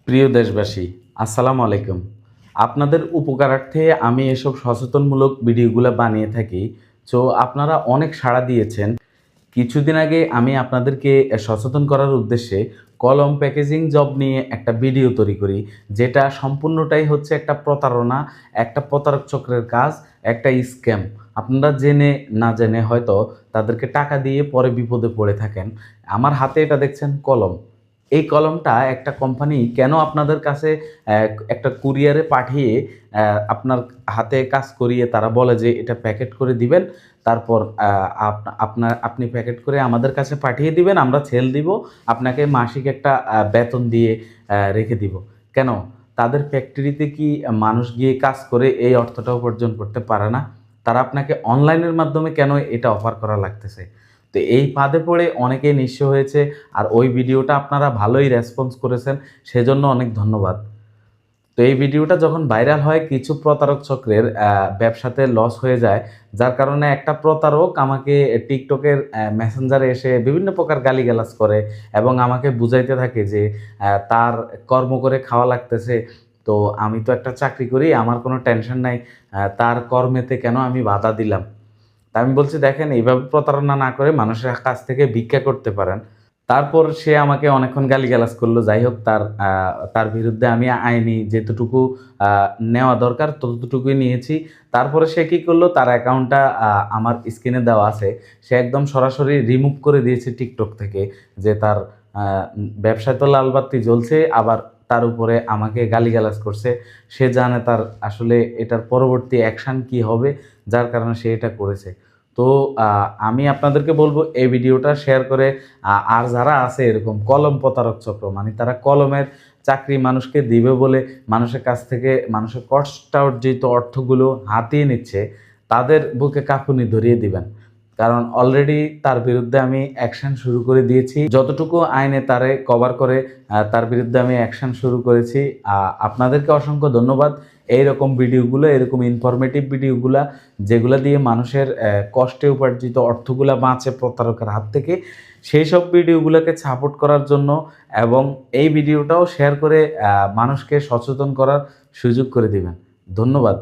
প্রিয় দেশবাসী, আসসালামু আলাইকুম। আপনাদের উপকারার্থে আমি এসব সচেতনমূলক ভিডিওগুলো বানিয়ে থাকি। তো আপনারা অনেক সাড়া দিয়েছেন। কিছুদিন আগে আমি আপনাদেরকে সচেতন করার উদ্দেশ্যে কলম প্যাকেজিং জব নিয়ে একটা ভিডিও তৈরি করি, যেটা সম্পূর্ণটাই হচ্ছে একটা প্রতারণা, একটা প্রতারক চক্রের কাজ, একটা স্ক্যাম। আপনারা জেনে না জেনে হয়তো তাদেরকে টাকা দিয়ে পরে বিপদে পড়ে থাকেন। আমার হাতে এটা দেখছেন কলম। এই কলমটা একটা কোম্পানি কেন আপনাদের কাছে একটা কুরিয়ারে পাঠিয়ে আপনার হাতে কাজ করিয়ে তারা বলে যে এটা প্যাকেট করে দিবেন। তারপর আপনি প্যাকেট করে আমাদের কাছে পাঠিয়ে দিবেন, আমরা সেল দিব। আপনাকে মাসিক একটা বেতন দিয়ে রেখে দিব। কেন? তাদের ফ্যাক্টরিতে কি মানুষ গিয়ে কাজ করে এই অর্থটা উপার্জন করতে পারে না? তারা আপনাকে অনলাইনের মাধ্যমে কেন এটা অফার করা লাগতেছে? তো এই ফাঁদে পড়ে অনেকেই নিঃস্ব হয়েছে। আর ওই ভিডিওটা আপনারা ভালোই রেসপন্স করেছেন, সেজন্য অনেক ধন্যবাদ। তো এই ভিডিওটা যখন ভাইরাল হয়, কিছু প্রতারক চক্রের ব্যবসাতে লস হয়ে যায়, যার কারণে একটা প্রতারক আমাকে টিকটকের মেসেঞ্জারে এসে বিভিন্ন প্রকার গালিগালাজ করে এবং আমাকে বুঝাইতে থাকে যে তার কর্ম করে খাওয়া লাগতেছে। তো আমি তো একটা চাকরি করি, আমার কোনো টেনশন নাই, তার কর্মেতে কেন আমি বাধা দিলাম? তা আমি বলছি, দেখেন, এইভাবে প্রতারণা না করে মানুষের কাছ থেকে ভিক্ষা করতে পারেন। তারপর সে আমাকে অনেকক্ষণ গালিগালাজ করলো। যাই হোক, তার বিরুদ্ধে আমি আইনি যেতটুকু নেওয়া দরকার ততটুকুই নিয়েছি। তারপরে সে কি করলো, তার অ্যাকাউন্টটা আমার স্ক্রিনে দেওয়া আছে। সে একদম সরাসরি রিমুভ করে দিয়েছে টিকটক থেকে, যে তার আ ব্যবসায় তো লাল বাতি জ্বলছে, আবার তার উপরে আমাকে গালিগালাজ করছে। সে জানে তার আসলে এটার পরবর্তী অ্যাকশন কি হবে, যার কারণে সে এটা করেছে। তো আমি আপনাদেরকে বলবো এই ভিডিওটা শেয়ার করে আর যারা আছে এরকম কলম প্রতারক চক্র, মানে তারা কলমের চাকরি মানুষকে দিবে বলে মানুষের কাছ থেকে মানুষের কষ্টার্জিত অর্থগুলো হাতিয়ে নিচ্ছে, তাদের বুকে কাঁপুনি ধরিয়ে দিবেন। কারণ অলরেডি তার বিরুদ্ধে আমি অ্যাকশন শুরু করে দিয়েছি। যতটুকু আইনে তারে কভার করে তার বিরুদ্ধে আমি অ্যাকশন শুরু করেছি। আপনাদেরকে অসংখ্য ধন্যবাদ। এইরকম ভিডিওগুলো, এরকম ইনফরমেটিভ ভিডিওগুলা, যেগুলা দিয়ে মানুষের কষ্টে উপার্জিত অর্থগুলা বাঁচে প্রতারকের হাত থেকে, সেই সব ভিডিওগুলোকে সাপোর্ট করার জন্য এবং এই ভিডিওটাও শেয়ার করে মানুষকে সচেতন করার সুযোগ করে দিবেন। ধন্যবাদ।